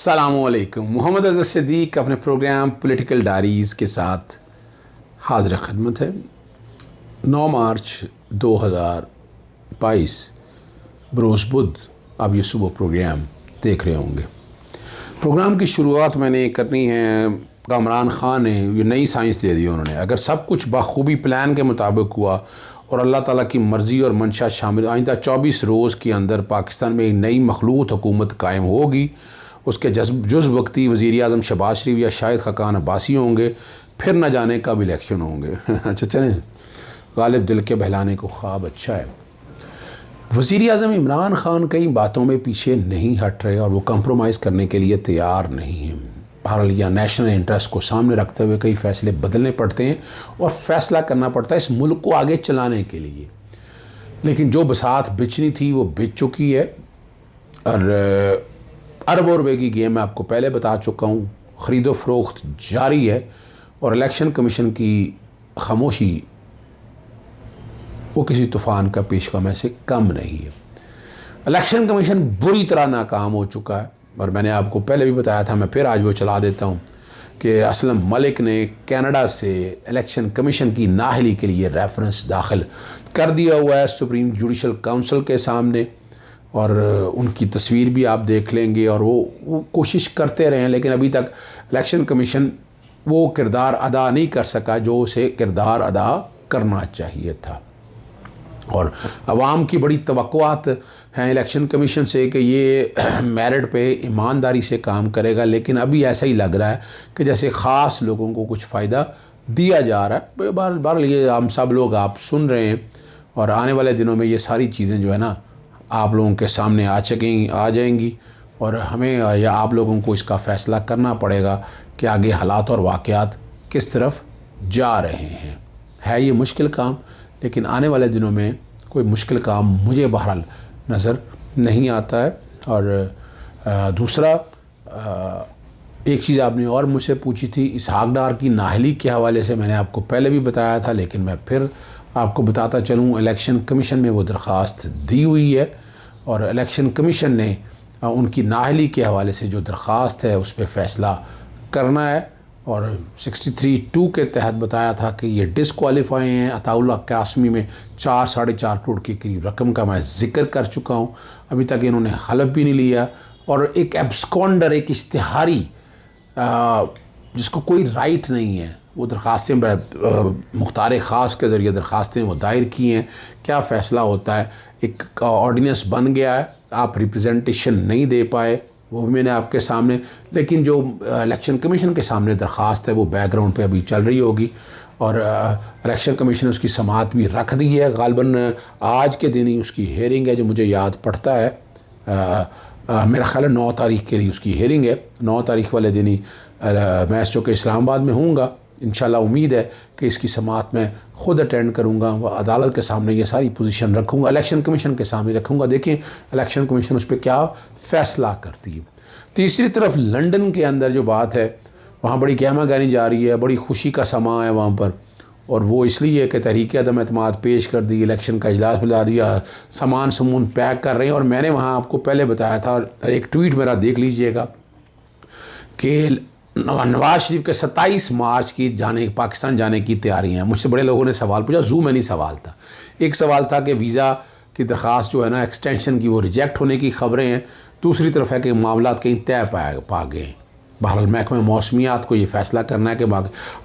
अस्सलामुअलैकुम। मोहम्मद अज़हर सिद्दीक़ अपने programme political diaries के साथ हाज़िर ख़िदमत है। 9 मार्च 2022 बरोज़ बुध आप ये सुबह प्रोग्राम देख रहे होंगे। प्रोग्राम की शुरुआत मैंने करनी है, कामरान ख़ान ने ये नई साइंस दे दी उन्होंने। अगर सब कुछ बखूबी प्लान के मुताबिक हुआ और अल्लाह ताला की मर्ज़ी और मंशा शामिल, आइंदा 24 रोज़ के अंदर पाकिस्तान में एक नई मखलूत हुकूमत कायम होगी। उसके जुज़ वक्ती वज़ीर आज़म शहबाज शरीफ या शाहिद ख़ाक़ान अब्बासी होंगे, फिर न जाने कब इलेक्शन होंगे। अच्छा चलें, गालिब दिल के बहलाने को ख्वाब अच्छा है। वज़ीर आज़म इमरान ख़ान कई बातों में पीछे नहीं हट रहे और वो कंप्रोमाइज़ करने के लिए तैयार नहीं हैं। बहरहाल या नेशनल इंटरेस्ट को सामने रखते हुए कई फ़ैसले बदलने पड़ते हैं और फ़ैसला करना पड़ता है इस मुल्क को आगे चलाने के लिए। लेकिन जो बसात बिचनी थी वो बिच चुकी है और अरबों रुपए की गेम मैं आपको पहले बता चुका हूँ। ख़रीदो फ़रोख्त जारी है और इलेक्शन कमीशन की खामोशी वो किसी तूफ़ान का पेशवा से कम नहीं है। इलेक्शन कमीशन बुरी तरह नाकाम हो चुका है और मैंने आपको पहले भी बताया था, मैं फिर आज वो चला देता हूँ कि असलम मलिक ने कनाडा से इलेक्शन कमीशन की नाअहली के लिए रेफरेंस दाखिल कर दिया हुआ है सुप्रीम जुडिशल काउंसिल के सामने और उनकी तस्वीर भी आप देख लेंगे। और वो कोशिश करते रहे हैं लेकिन अभी तक इलेक्शन कमीशन वो किरदार अदा नहीं कर सका जो उसे किरदार अदा करना चाहिए था। और आवाम की बड़ी तवक्कुआत हैं इलेक्शन कमीशन से कि ये मेरिट पे ईमानदारी से काम करेगा, लेकिन अभी ऐसा ही लग रहा है कि जैसे ख़ास लोगों को कुछ फ़ायदा दिया जा रहा है। बार ये हम सब लोग आप सुन रहे हैं और आने वाले दिनों में ये सारी चीज़ें जो है ना आप लोगों के सामने आ जाएंगी और हमें या आप लोगों को इसका फ़ैसला करना पड़ेगा कि आगे हालात और वाक़यात किस तरफ जा रहे हैं। है ये मुश्किल काम, लेकिन आने वाले दिनों में कोई मुश्किल काम मुझे बहरहाल नज़र नहीं आता है। और दूसरा एक चीज़ आपने और मुझसे पूछी थी इसहाक डार की नाअहली के हवाले से, मैंने आपको पहले भी बताया था लेकिन मैं फिर आपको बताता चलूँ। इलेक्शन कमीशन में वो दरख्वास्त दी हुई है और इलेक्शन कमीशन ने उनकी नाअहली के हवाले से जो दरख्वास्त है उस पर फ़ैसला करना है। और 63(2) के तहत बताया था कि ये डिसक्वालीफाई हैं। अताउल्ला कासमी में 4-4.5 करोड़ के करीब रकम का मैं ज़िक्र कर चुका हूँ, अभी तक इन्होंने हलफ भी नहीं लिया। और एक एब्सकॉन्डर, एक इश्तिहारी जिसको कोई राइट नहीं है, वो दरख्वास्तें मुख्तार ख़ास के ज़रिए दरख्वास्तें वो दायर की हैं। क्या फ़ैसला होता है? एक ऑर्डिनेंस बन गया है, आप रिप्रेजेंटेशन नहीं दे पाए, वो भी मैंने आपके सामने, लेकिन जो इलेक्शन कमीशन के सामने दरख्वास्त है वो बैकग्राउंड पे अभी चल रही होगी और इलेक्शन कमीशन ने उसकी समाअत भी रख दी है। गालबन आज के दिन ही उसकी हेयरिंग है, जो मुझे याद पड़ता है मेरा ख्याल है 9 तारीख के लिए उसकी हेयरिंग है। 9 तारीख वाले दिन ही मैं इस चौके इस्लामाबाद में हूँगा। इंशाल्लाह उम्मीद है कि इसकी समाअत में ख़ुद अटेंड करूँगा, वह अदालत के सामने ये सारी पोजीशन रखूँगा, इलेक्शन कमीशन के सामने रखूँगा। देखें इलेक्शन कमीशन उस पर क्या फ़ैसला करती है। तीसरी तरफ लंदन के अंदर जो बात है वहाँ बड़ी गहमा गहनी जा रही है, बड़ी खुशी का समा है वहाँ पर, और वो इसलिए कि तहरीक अदम एतमाद पेश कर दी, इलेक्शन का इजलास बुला दिया, सामान समून पैक कर रहे हैं। और मैंने वहाँ आपको पहले बताया था, एक ट्वीट मेरा देख लीजिएगा कि नवाज़ शरीफ के 27 मार्च की पाकिस्तान जाने की तैयारियां हैं। मुझसे बड़े लोगों ने सवाल पूछा, जू में नहीं सवाल था। एक सवाल था कि वीज़ा की दरख्वास्त जो है ना एक्सटेंशन की वो रिजेक्ट होने की ख़बरें हैं, दूसरी तरफ है कि मामला कहीं तय पा गए हैं। बहरहाल महकमा मौसमियात को ये फ़ैसला करना है कि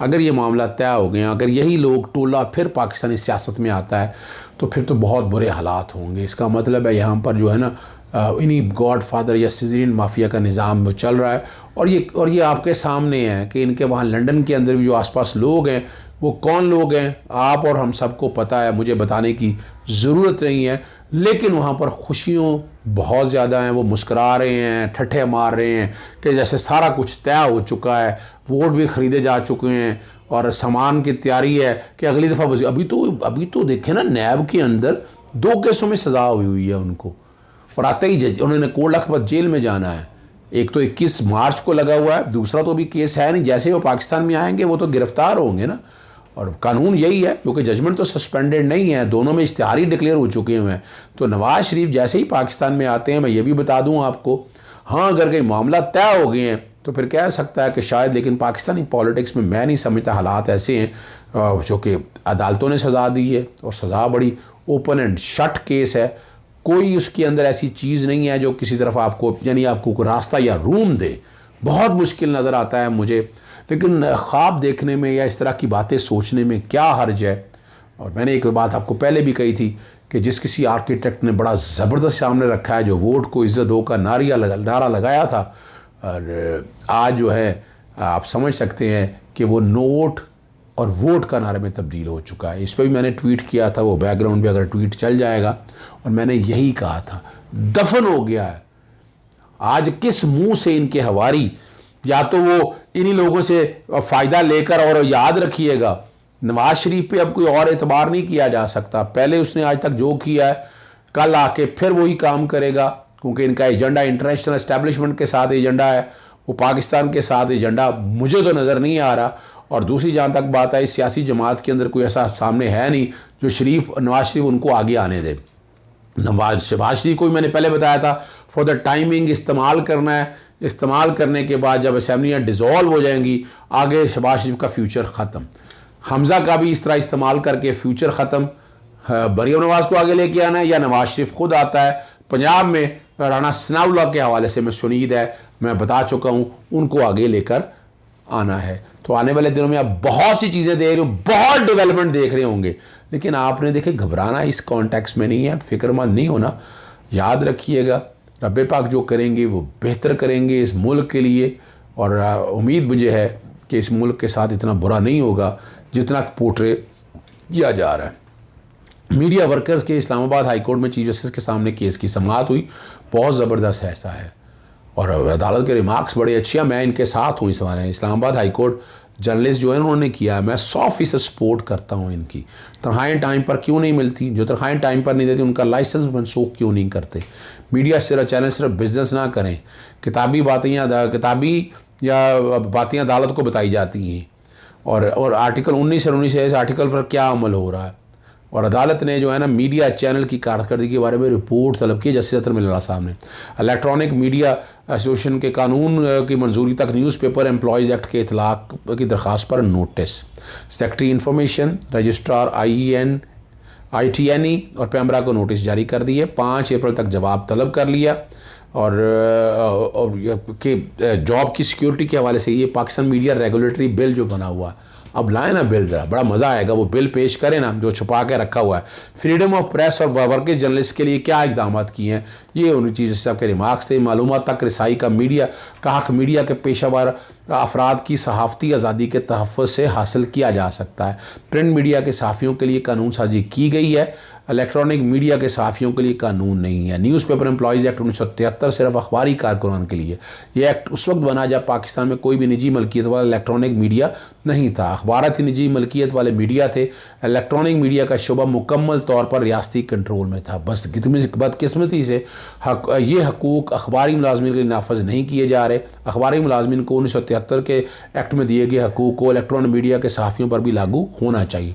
अगर ये मामला तय हो गए, अगर यही लोग टोला फिर पाकिस्तानी सियासत में आता है तो फिर तो बहुत बुरे हालात होंगे। इसका मतलब है यहाँ पर जो है ना इन्हीं गॉड फादर या सिजरियन माफिया का निज़ाम चल रहा है। और ये आपके सामने है कि इनके वहाँ लंदन के अंदर भी जो आसपास लोग हैं वो कौन लोग हैं, आप और हम सबको पता है, मुझे बताने की ज़रूरत नहीं है। लेकिन वहाँ पर खुशियों बहुत ज़्यादा हैं, वो मुस्करा रहे हैं, ठट्ठे मार रहे हैं कि जैसे सारा कुछ तय हो चुका है, वोट भी ख़रीदे जा चुके हैं और सामान की तैयारी है कि अगली दफ़ा अभी तो देखें ना, नैब के अंदर 2 केसों में सज़ा हुई है उनको और आते ही उन्होंने कोट लखपत जेल में जाना है। एक तो 21 मार्च को लगा हुआ है, दूसरा तो अभी केस है नहीं, जैसे वो पाकिस्तान में आएंगे वो तो गिरफ़्तार होंगे ना। और कानून यही है, क्योंकि जजमेंट तो सस्पेंडेड नहीं है, दोनों में इश्तिहारी डिक्लेयर हो चुके हुए हैं। तो नवाज़ शरीफ जैसे ही पाकिस्तान में आते हैं, मैं ये भी बता दूं आपको, हाँ अगर कहीं मामला तय हो गए हैं तो फिर कह सकता है कि शायद, लेकिन पाकिस्तानी पॉलिटिक्स में मैं नहीं समझता हालात ऐसे हैं जो कि अदालतों ने सज़ा दी है और सज़ा बड़ी ओपन एंड शट केस है, कोई उसके अंदर ऐसी चीज़ नहीं है जो किसी तरफ आपको यानी आपको कोई रास्ता या रूम दे। बहुत मुश्किल नज़र आता है मुझे, लेकिन ख्वाब देखने में या इस तरह की बातें सोचने में क्या हर्ज है। और मैंने एक बात आपको पहले भी कही थी कि जिस किसी आर्किटेक्ट ने बड़ा ज़बरदस्त सामने रखा है, जो वोट को इज़्ज़त दो का नारा लगाया था, और आज जो है आप समझ सकते हैं कि वो नोट और वोट का नारे में तब्दील हो चुका है। इस पर भी मैंने ट्वीट किया था, वो बैकग्राउंड में अगर ट्वीट चल जाएगा, और मैंने यही कहा था दफन हो गया है। आज किस मुंह से इनके हवारी, या तो वो इन्हीं लोगों से फ़ायदा लेकर, और याद रखिएगा नवाज शरीफ पे अब कोई और एतबार नहीं किया जा सकता। पहले उसने आज तक जो किया है, कल आके फिर वही काम करेगा, क्योंकि इनका एजेंडा इंटरनेशनल एस्टेब्लिशमेंट के साथ एजेंडा है, वो पाकिस्तान के साथ एजेंडा मुझे तो नज़र नहीं आ रहा। और दूसरी जहाँ तक बात है, इस सियासी जमात के अंदर कोई ऐसा सामने है नहीं जो नवाज शरीफ उनको आगे आने दे। शहबाज शरीफ को भी मैंने पहले बताया था, फॉर द टाइमिंग इस्तेमाल करना है, इस्तेमाल करने के बाद जब असम्बलियाँ डिज़ोल्व हो जाएंगी, आगे शहबाज शरीफ का फ्यूचर ख़त्म। हमज़ा का भी इस तरह इस्तेमाल करके फ्यूचर ख़त्म। मरीम नवाज़ को आगे लेके आना है, या नवाज शरीफ खुद आता है। पंजाब में राणा सनाउल्लाह के हवाले से मैं सुनीद है, मैं बता चुका हूँ, उनको आगे लेकर आना है। तो आने वाले दिनों में आप बहुत सी चीज़ें देख रहे हो, बहुत डेवलपमेंट देख रहे होंगे, लेकिन आपने देखे घबराना इस कॉन्टेक्स्ट में नहीं है, फिक्रमंद नहीं होना। याद रखिएगा रब्बे पाक जो करेंगे वो बेहतर करेंगे इस मुल्क के लिए, और उम्मीद मुझे है कि इस मुल्क के साथ इतना बुरा नहीं होगा जितना पोर्ट्रे किया जा रहा है। मीडिया वर्कर्स के इस्लामाबाद हाई कोर्ट में चीफ जस्टिस के सामने केस की समाअत हुई, बहुत ज़बरदस्त ऐसा है, और अदालत के रिमार्क्स बड़े अच्छे हैं। मैं इनके साथ हूँ इस बारे में। इस्लामाबाद हाई कोर्ट जर्नलिस्ट जो है उन्होंने किया, मैं 100% सपोर्ट करता हूँ इनकी। तनख्वाहें टाइम पर क्यों नहीं मिलती? जो तनख्वाहें टाइम पर नहीं देती उनका लाइसेंस मनसूख क्यों नहीं करते? मीडिया चैनल सिर्फ बिजनेस ना करें, किताबी बातें अदालत को बताई जाती हैं, और आर्टिकल 19 और 19 इस आर्टिकल पर क्या अमल हो रहा है। और अदालत ने जो है ना मीडिया चैनल की कारकर्दगी के बारे में रिपोर्ट तलब की जस्टिस अतर मिल्ला साहब ने। इलेक्ट्रॉनिक मीडिया एसोसिएशन के कानून की मंजूरी तक न्यूज़पेपर एम्प्लॉयज़ एक्ट के इतलाक़ की दरख्वास्त पर notice. Secretary information, registrar ITNE और पैमरा को नोटिस जारी कर दिए। 5 अप्रैल तक जवाब तलब कर लिया। और कि जॉब की सिक्योरिटी के हवाले से ये पाकिस्तान मीडिया रेगुलेटरी बिल जो बना हुआ है, अब लाए ना बिल, ज़रा बड़ा मज़ा आएगा वो बिल पेश करें ना, जो छुपा के रखा हुआ है। फ्रीडम ऑफ प्रेस और वर्किंग जर्नलिस्ट के लिए क्या इकदाम किए हैं, ये उन चीज़ों से आपके रिमार्क्स से मालूमात तक रसाई का हक मीडिया के पेशावर अफराद की सहाफ़ती आज़ादी के तहफ़्फ़ुज़ से हासिल किया जा सकता है। प्रिंट मीडिया के सहाफ़ियों के लिए कानून साजी की गई है, इलेक्ट्रॉनिक मीडिया के सहाफ़ियों के लिए कानून नहीं है। न्यूज़पेपर एम्प्लॉयज़ एक्ट 1973 सिर्फ अखबारी कारकुनान के लिए। यह एक्ट उस वक्त बना जब पाकिस्तान में कोई भी निजी मलकियत वाला इलेक्ट्रॉनिक मीडिया नहीं था। अखबारात ही निजी मलकियत वाले मीडिया थे। इलेक्ट्रॉनिक मीडिया का शोबा मुकम्मल तौर पर रियासती कंट्रोल में था। बस बदकिस्मती से ये हकूक़ अखबारी मुलाजमीन के लिए नाफज नहीं किए जा रहे। अखबारी मुलाजमीन को 1973 के एक्ट में दिए गए हकूक़ को इलेक्ट्रॉनिक मीडिया के सहाफ़ियों पर भी लागू होना चाहिए।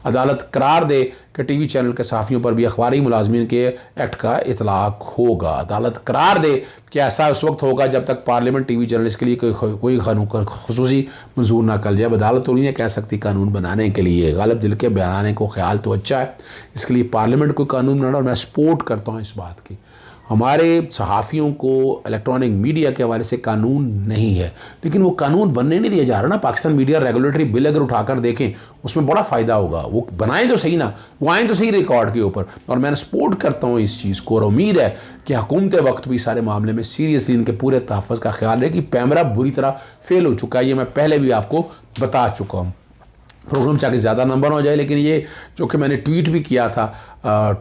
अदालत करार दे कि टीवी चैनल के सहाफ़ियों पर भी अखबारी मुलाजमीन के एक्ट का इतलाक़ होगा। अदालत करार दे कि ऐसा उस वक्त होगा जब तक पार्लियामेंट टीवी जर्नलिस्ट के लिए कोई कानून खुसूसी मंजूर ना कर जाए। अदालत तो नहीं कह सकती कानून बनाने के लिए, गालिब दिल के बनाने को ख्याल तो अच्छा है, इसके लिए पार्लियामेंट को कानून बनाना, और मैं सपोर्ट करता हूँ इस बात की। हमारे सहाफ़ियों को इलेक्ट्रॉनिक मीडिया के हवाले से कानून नहीं है, लेकिन वो कानून बनने नहीं दिया जा रहा ना। पाकिस्तान मीडिया रेगुलेटरी बिल अगर उठाकर देखें उसमें बड़ा फ़ायदा होगा। वो बनाएं तो सही ना, वो आएँ तो सही रिकॉर्ड के ऊपर, और मैं सपोर्ट करता हूँ इस चीज़ को। और उम्मीद है कि हुकूमत वक्त भी सारे मामले में सीरियसली इनके पूरे तहफ़्फ़ुज़ का ख्याल रहे कि पैमरा बुरी तरह फेल हो चुका है। ये मैं पहले भी आपको बता चुका हूँ। प्रोग्राम चाहे ज़्यादा नंबर हो जाए, लेकिन ये जो कि मैंने ट्वीट भी किया था,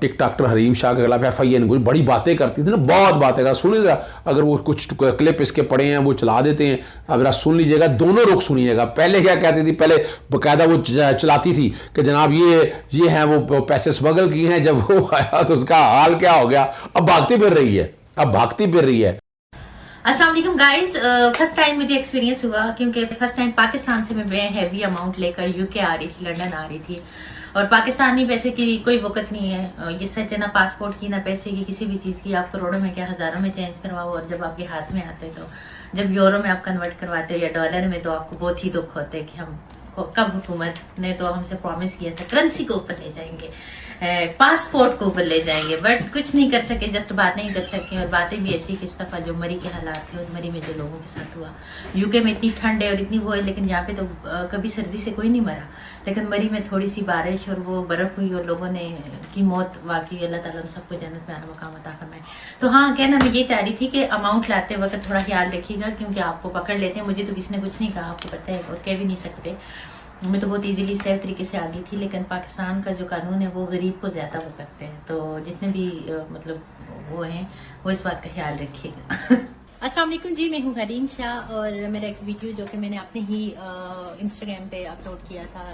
टिकटॉकर हरीम शाह के खिलाफ FIN कुछ बड़ी बातें करती थी ना, बहुत बातें कर सुनिए ज़रा। अगर वो कुछ क्लिप इसके पड़े हैं वो चला देते हैं, अब ज़रा सुन लीजिएगा, दोनों रुख सुनिएगा। पहले क्या कहती थी, पहले बाकायदा वो चलाती थी कि जनाब ये हैं वो पैसे स्मगल किए हैं, जब वो आया तो उसका हाल क्या हो गया, अब भागती फिर रही है। अस्सलाम वालेकुम गाइस, फर्स्ट टाइम मुझे एक्सपीरियंस हुआ, क्योंकि फर्स्ट टाइम पाकिस्तान से मैं हैवी अमाउंट लेकर UK आ रही थी, लंदन आ रही थी, और पाकिस्तानी पैसे की कोई वक़्त नहीं है। ये सच है, ना पासपोर्ट की, ना पैसे की, किसी भी चीज़ की। आप करोड़ों में क्या हज़ारों में चेंज करवाओ, और जब आपके हाथ में आते तो, जब यूरो में आप कन्वर्ट करवाते हो या डॉलर में, तो आपको बहुत ही दुख होता है कि हम कब हुकूमत ने तो हमसे प्रॉमिस किया था करेंसी को ऊपर ले जाएंगे, पासपोर्ट को ऊपर ले जाएंगे, बट कुछ नहीं कर सके, जस्ट बात नहीं कर सके। और बातें भी ऐसी किस दफा जो मरी के हालात थे, और मरी में जो लोगों के साथ हुआ। यूके में इतनी ठंड है और इतनी वो है, लेकिन यहाँ पे तो कभी सर्दी से कोई नहीं मरा, लेकिन मरी में थोड़ी सी बारिश और वो बर्फ हुई और लोगों ने की मौत वाकई, अल्लाह ताला उन सबको जन्नत में आला मकाम अता फरमाए। तो हाँ, कहना मैं ये चाह रही थी कि अमाउंट लाते वक्त थोड़ा ख्याल रखिएगा, क्योंकि आपको पकड़ लेते हैं। मुझे तो किसी ने कुछ नहीं कहा, आपको पता है, और कह भी नहीं सकते। मैं तो बहुत इजीली सेफ तरीके से आ गई थी, लेकिन पाकिस्तान का जो कानून है वो गरीब को ज़्यादा वो करते हैं। तो जितने भी मतलब वो हैं, वो इस बात का ख्याल रखिएगा। अस्सलाम वालेकुम जी, मैं हूँ हरीम शाह, और मेरा एक वीडियो जो कि मैंने अपने ही इंस्टाग्राम पे अपलोड किया था,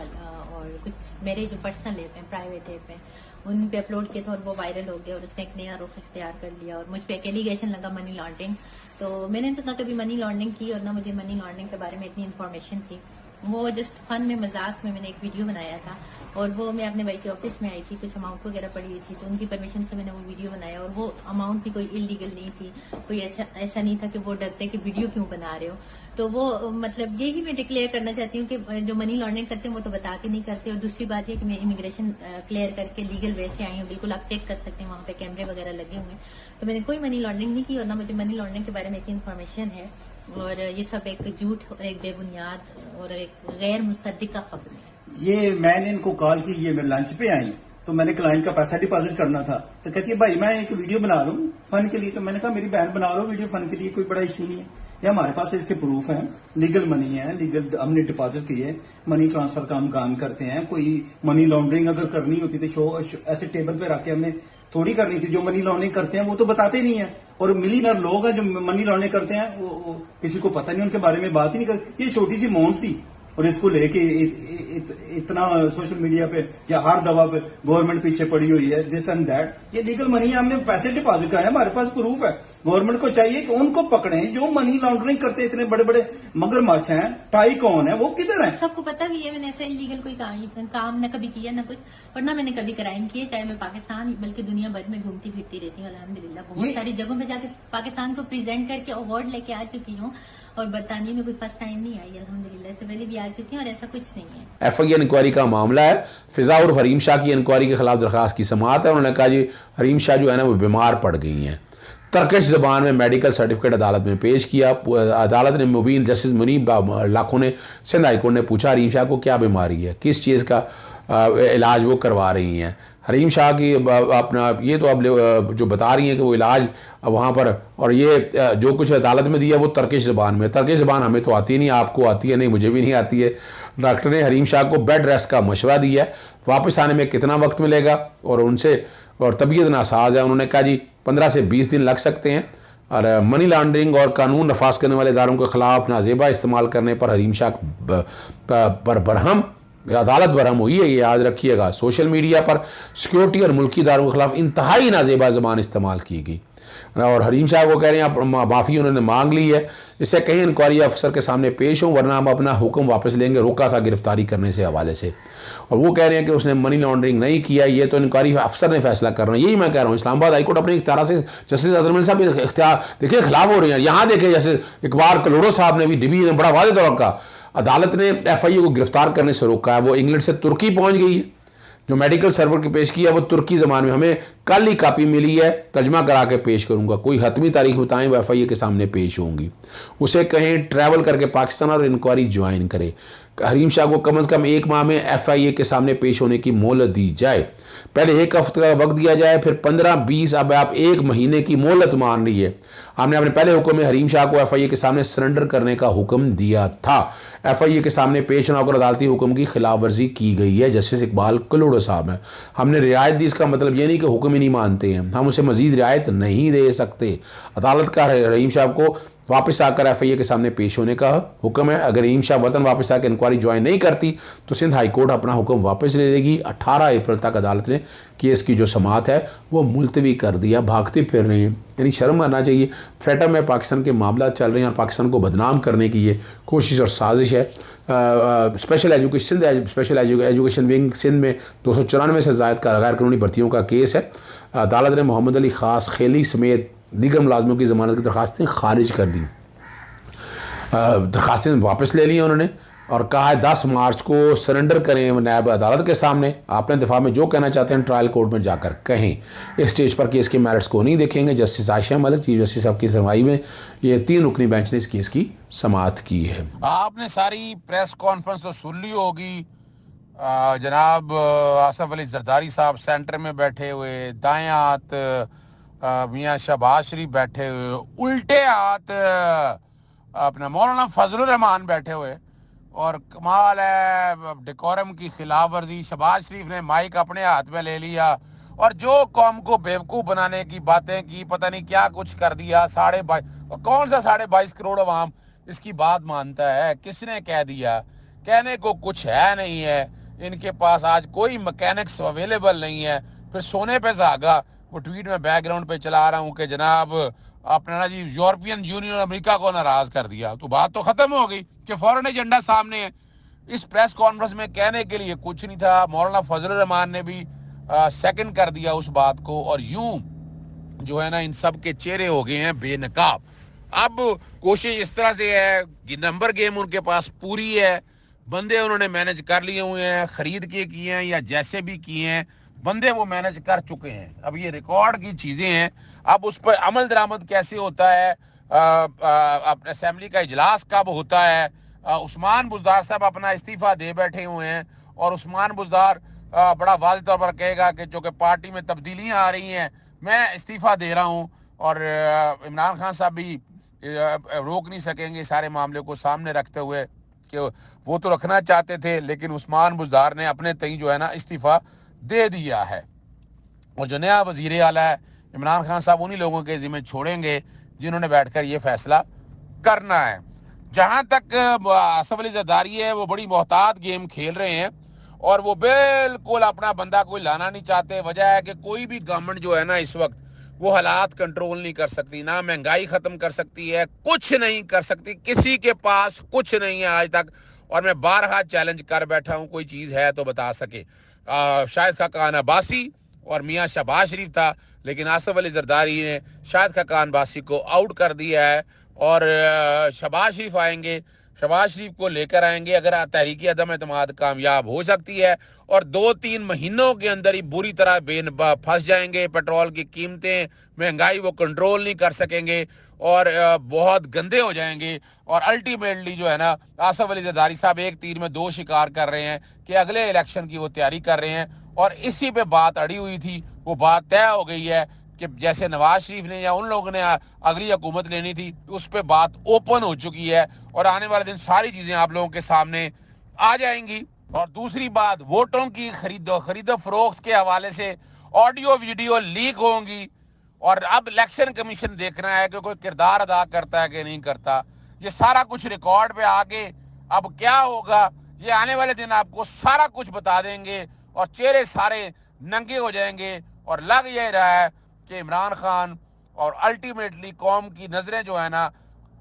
और कुछ मेरे जो पर्सनल ऐप हैं, प्राइवेट ऐप हैं, उन पे अपलोड किया था, और वो वायरल हो गया, और उसने एक नया रुख इख्तियार कर लिया, और मुझ पर एक एलिगेशन लगा मनी लॉन्ड्रिंग। तो मैंने तो ना कभी मनी लॉन्ड्रिंग की, और ना मुझे मनी लॉन्ड्रिंग के बारे में इतनी इन्फॉर्मेशन थी। वो जस्ट फन में, मजाक में मैंने एक वीडियो बनाया था, और वो मैं अपने भाई के ऑफिस में आई थी, कुछ अमाउंट वगैरह पड़ी हुई थी, तो उनकी परमिशन से मैंने वो वीडियो बनाया। और वो अमाउंट भी कोई इलीगल नहीं थी, कोई ऐसा नहीं था कि वो डरते कि वीडियो क्यों बना रहे हो। तो वो मतलब यही मैं डिक्लेयर करना चाहती हूँ कि जो मनी लॉन्ड्रिंग करते हैं वो तो बता के नहीं करते। और दूसरी बात ये कि मैं इमिग्रेशन क्लियर करके लीगल वे से आई हूँ, बिल्कुल आप चेक कर सकते हैं, वहाँ पे कैमरे वगैरह लगे हुए हैं। तो मैंने कोई मनी लॉन्ड्रिंग नहीं की, और ना मुझे मनी लॉन्ड्रिंग के बारे में इतनी इन्फॉर्मेशन है। और ये सब एक झूठ और एक बेबुनियाद और एक गैर मुसद्दिका खबर है। ये मैंने इनको कॉल की, ये मैं लंच पे आई, तो मैंने क्लाइंट का पैसा डिपॉजिट करना था, तो कहती है भाई मैं एक वीडियो बना रहा हूँ फन के लिए। तो मैंने कहा मेरी बहन बना रहा हूँ वीडियो फन के लिए, कोई बड़ा इशू नहीं है, ये हमारे पास इसके प्रूफ हैं, लीगल मनी है, लीगल हमने डिपॉजिट किए, मनी ट्रांसफर का हम काम करते हैं। कोई मनी लॉन्ड्रिंग अगर करनी होती तो ऐसे टेबल पे रख के हमने थोड़ी करनी थी। जो मनी लॉन्ड्रिंग करते हैं वो तो बताते नहीं है, और मिलीनर लोग हैं जो मनी लॉन्ड्रिंग करते हैं, वो किसी को पता नहीं, उनके बारे में बात ही नहीं करते। ये छोटी सी मोहन सी, और इसको लेके इतना सोशल मीडिया पे या हर दवा पे गवर्नमेंट पीछे पड़ी हुई है, दिस एंड दैट। ये लीगल मनी है, हमने पैसे डिपॉजिट कराए, हमारे पास प्रूफ है। गवर्नमेंट को चाहिए कि उनको पकड़ें जो मनी लॉन्ड्रिंग करते, इतने बड़े बड़े मगरमच्छ हैं। टाई कौन है, वो किधर है? सबको पता भी है, मैंने ऐसा इलीगल कोई काम न कभी किया, ना कुछ, और ना मैंने कभी क्राइम किए, चाहे मैं पाकिस्तान बल्कि दुनिया भर में घूमती फिरती रहती हूँ अल्हम्दुलिल्लाह। बहुत सारी जगहों पे जाके पाकिस्तान को प्रेजेंट करके अवार्ड लेके आ चुकी हूँ, और बरतानिया में कोई फर्स्ट टाइम नहीं आई अल्हम्दुलिल्लाह, से पहले भी आ चुकी हूँ, और ऐसा कुछ नहीं है। FI इंक्वायरी का मामला है। फिजा और हरीम शाह की इंक्वायरी के खिलाफ दरखास्त की समाअत है। उन्होंने कहा जी हरीम शाह जो है ना वो बीमार पड़ गई हैं। तर्किश ज़बान में मेडिकल सर्टिफिकेट अदालत में पेश किया। अदालत ने मुबीन जस्टिस मुनीब लाखों ने सिंध हाईकोर्ट ने पूछा हरीम शाह को क्या बीमारी है, किस चीज़ का इलाज वो करवा रही हैं। हरीम शाह की अपना ये तो अब जो बता रही हैं कि वो इलाज वहाँ पर, और ये जो कुछ अदालत में दिया वो तर्किश ज़बान में। तर्किश ज़बान हमें तो आती नहीं, आपको आती है, नहीं मुझे भी नहीं आती है। डॉक्टर ने हरीम शाह को बेड रेस्ट का मशवरा दिया है, वापस आने में कितना वक्त मिलेगा, और उनसे और तबीयत नासाज है। उन्होंने कहा जी 15 से 20 दिन लग सकते हैं। और मनी लॉन्ड्रिंग और कानून नफाज करने वाले इदारों के खिलाफ नाजेबा इस्तेमाल करने पर हरीम शाह पर बरहम अदालत बरहम हुई है, ये याद रखिएगा। सोशल मीडिया पर सिक्योरिटी और मुल्की इदारों के खिलाफ इंतहाई नाजेबा ज़बान इस्तेमाल की गई, और हरीम शाह को कह रहे हैं माफ़ी उन्होंने मांग ली है, इससे कहीं इंक्वायरी अफसर के सामने पेश हों, वरना हम अपना हुक्म वापस लेंगे। रोका था गिरफ्तारी करने से हवाले से, और वो कह रहे हैं कि उसने मनी लॉन्ड्रिंग नहीं किया, ये तो इंक्वायरी अफसर ने फैसला करना है। यही मैं कह रहा हूँ, इस्लामाबाद हाईकोर्ट अपने इख्तियार से जस्टिस अजहर साहब के इख्तियार देखिए खिलाफ हो रहे हैं। यहाँ देखें जैसे इकबाल कलोड़ो साहब ने भी डिबी ने बड़ा वादे तौर का अदालत ने FIA को गिरफ्तार करने से रोका है। वो इंग्लैंड से तुर्की पहुँच गई है, जो मेडिकल सर्वर की पेश किया वो तुर्की ज़बान में, हमें कल ही कापी मिली है, तर्जमा करा के पेश करूंगा। कोई हतमी तारीख बताएं वो FIA के सामने पेश होंगी। उसे कहें ट्रैवल करके पाकिस्तान और इंक्वायरी ज्वाइन करे। हरीम शाह को कम से कम 1 माह में FIA के सामने पेश होने की मोहलत दी जाए। पहले 1 हफ्ते का वक्त दिया जाए, फिर 15-20, अब आप 1 महीने की मोहलत मान रही है। हमने अपने पहले हुक्म में हरीम शाह को FIA के सामने सरेंडर करने का हुक्म दिया था। FIA के सामने पेश न होकर अदालती हुक्म की खिलाफ वर्जी की गई है, जस्टिस इकबाल कलोड़ो साहब हैं। हमने रियायत दी, इसका मतलब ये नहीं कि हुक्म ही नहीं मानते हैं, हम उसे मजीद रियायत नहीं दे सकते। अदालत का हरीम शाह को वापस आकर FIA के सामने पेश होने का हुक्म है। अगर हरीम शाह वतन वापस आकर इंक्वायरी ज्वाइन नहीं करती तो सिंध हाई कोर्ट अपना हुक्म वापस ले लेगी। 18 अप्रैल तक अदालत ने केस की जो समाअत है वो मुलतवी कर दिया। भागते फिर रहे हैं, यानी शर्म आना चाहिए। फेटा में पाकिस्तान के मामला चल रहे हैं और पाकिस्तान को बदनाम करने की ये कोशिश और साजिश है। स्पेशल एजुकेशन विंग सिंध में 294 से ज़ायद का गैर कानूनी भर्तियों का केस है। अदालत ने मोहम्मद अली ख़ास खेली समेत दीगर मुलाजमों की ज़मानत की दरख्वास्तें खारिज कर दी। दरख्वास्तें वापस ले ली उन्होंने और कहा है 10 मार्च को सरेंडर करें नायब अदालत के सामने। आपने दिफा में जो कहना चाहते हैं ट्रायल कोर्ट में जाकर कहें। इस स्टेज पर केस के मेरिट्स को नहीं देखेंगे। Justice Ayesha Malik chief justice साहब की सुनवाई में ये 3 रुकनी बेंच ने इस केस की समाअत की है। आपने सारी प्रेस कॉन्फ्रेंस तो सुन ली होगी। जनाब आसफ अली जरदारी साहब सेंटर में बैठे हुए, दाएं हाथ मियाँ शहबाज शरीफ बैठे हुए, उल्टे हाथ अपना मौलाना फजलुर रहमान बैठे हुए। और कमाल है, डेकोरम की खिलाफ वर्जी। शहबाज शरीफ ने माइक अपने हाथ में ले लिया और जो कौम को बेवकूफ़ बनाने की बातें की, पता नहीं क्या कुछ कर दिया। 22.5 कौन सा 22.5 करोड़ अवाम इसकी बात मानता है? किसने कह दिया? कहने को कुछ है नहीं है। इनके पास आज कोई मैकेनिक्स अवेलेबल नहीं है। फिर सोने पे जागा। वो ट्वीट में बैकग्राउंड पे चला रहा हूँ कि जनाब आपने ना जी यूरोपियन यूनियन और अमेरिका को नाराज कर दिया। तो बात तो खत्म हो गई कि फॉरेन एजेंडा सामने है। इस प्रेस कॉन्फ्रेंस में कहने के लिए कुछ नहीं था। मौलाना फजलुर रहमान ने भी सेकंड कर दिया उस बात को। और यूं जो है ना, इन सब के चेहरे हो गए हैं बेनकाब। अब कोशिश इस तरह से है कि नंबर गेम उनके पास पूरी है। बंदे उन्होंने मैनेज कर लिए हुए हैं, खरीद के किए हैं या जैसे भी किए हैं, बंदे वो मैनेज कर चुके हैं। अब ये रिकॉर्ड की चीज़ें हैं। अब उस पर अमल दरामद कैसे होता है, अपने असेंबली का इजलास कब होता है। उस्मान बुज़दार साहब अपना इस्तीफ़ा दे बैठे हुए हैं और उस्मान बुज़दार बड़ा वाज़ेह तौर पर कहेगा कि जो कि पार्टी में तब्दीलियाँ आ रही हैं, मैं इस्तीफ़ा दे रहा हूँ। और इमरान खान साहब भी रोक नहीं सकेंगे सारे मामले को सामने रखते हुए कि वो तो रखना चाहते थे, लेकिन उस्मान बुज़दार ने अपने तई जो है ना इस्तीफ़ा दे दिया है। और जो नया वज़ीर आला है इमरान खान साहब उन्हीं लोगों के ज़िम्मे छोड़ेंगे जिन्होंने बैठकर ये फैसला करना है। जहाँ तक आसफ अली जरदारी है, वो बड़ी मोहतात गेम खेल रहे हैं और वो बिल्कुल अपना बंदा कोई लाना नहीं चाहते। वजह है कि कोई भी गवर्नमेंट जो है ना इस वक्त वो हालात कंट्रोल नहीं कर सकती, ना महंगाई ख़त्म कर सकती है, कुछ नहीं कर सकती। किसी के पास कुछ नहीं है आज तक। और मैं बारहा चैलेंज कर बैठा हूँ, कोई चीज़ है तो बता सके। शाहिद खाकान अब्बासी और मियाँ शहबाज शरीफ था, लेकिन आसफ अली जरदारी ने शाहिद खाकान अब्बासी को आउट कर दिया है और शहबाज शरीफ आएंगे। शहबाज शरीफ को लेकर आएंगे। अगर तहरीक अदम एतमाद कामयाब हो सकती है और 2-3 महीनों के अंदर ही बुरी तरह फंस जाएंगे। पेट्रोल की कीमतें, महंगाई वो कंट्रोल नहीं कर सकेंगे और बहुत गंदे हो जाएंगे। और अल्टीमेटली जो है ना, आसफ अली जरदारी साहब एक तीर में 2 शिकार कर रहे हैं कि अगले इलेक्शन की वो तैयारी कर रहे हैं। और इसी पे बात अड़ी हुई थी, वो बात तय हो गई है कि जैसे नवाज शरीफ ने या उन लोगों ने अगली हुकूमत लेनी थी, उस पर बात ओपन हो चुकी है और आने वाले दिन सारी चीज़ें आप लोगों के सामने आ जाएंगी। और दूसरी बात, वोटों की खरीदो फरोख्त के हवाले से ऑडियो वीडियो लीक होंगी और अब इलेक्शन कमीशन देखना है कि कोई किरदार अदा करता है कि नहीं करता। ये सारा कुछ रिकॉर्ड पे आके अब क्या होगा, ये आने वाले दिन आपको सारा कुछ बता देंगे और चेहरे सारे नंगे हो जाएंगे। और लग ये रहा है कि इमरान खान और अल्टीमेटली कौम की नजरें जो है ना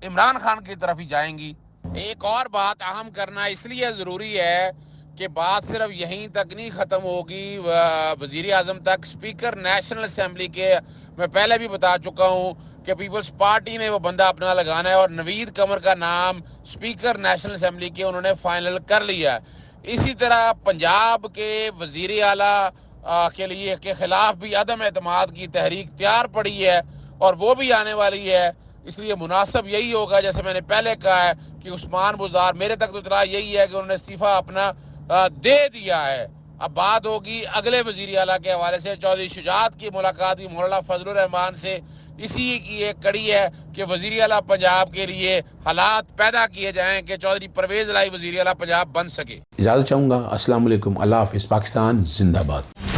इमरान खान की तरफ ही जाएंगी। एक और बात अहम करना इसलिए ज़रूरी है कि बात सिर्फ यहीं तक नहीं ख़त्म होगी, वज़ीर आज़म तक। स्पीकर नेशनल असेंबली के मैं पहले भी बता चुका हूँ कि पीपल्स पार्टी ने वो बंदा अपना लगाना है और नवीद कमर का नाम स्पीकर नेशनल असेंबली के उन्होंने फाइनल कर लिया है। इसी तरह पंजाब के वज़ीर आला के लिए के खिलाफ भी अदम एतमाद की तहरीक तैयार पड़ी है और वो भी आने वाली है। इसलिए मुनासिब यही होगा, जैसे मैंने पहले कहा है, कि उस्मान बुज़दार, मेरे तक तो इतना यही है कि उन्होंने इस्तीफ़ा अपना दे दिया है। अब बात होगी अगले वज़ीर आला के हवाले से। चौधरी शुजात की मुलाकात हुई मौलाना फजलुर रहमान से। इसी की एक कड़ी है कि वज़ीर आला पंजाब के लिए हालात पैदा किए जाएं कि चौधरी परवेज़ लाई वज़ीर आला पंजाब बन सके। इजाज़त चाहूँगा। अस्सलाम वालेकुम, अल्लाह हाफ़िज़। पाकिस्तान जिंदाबाद।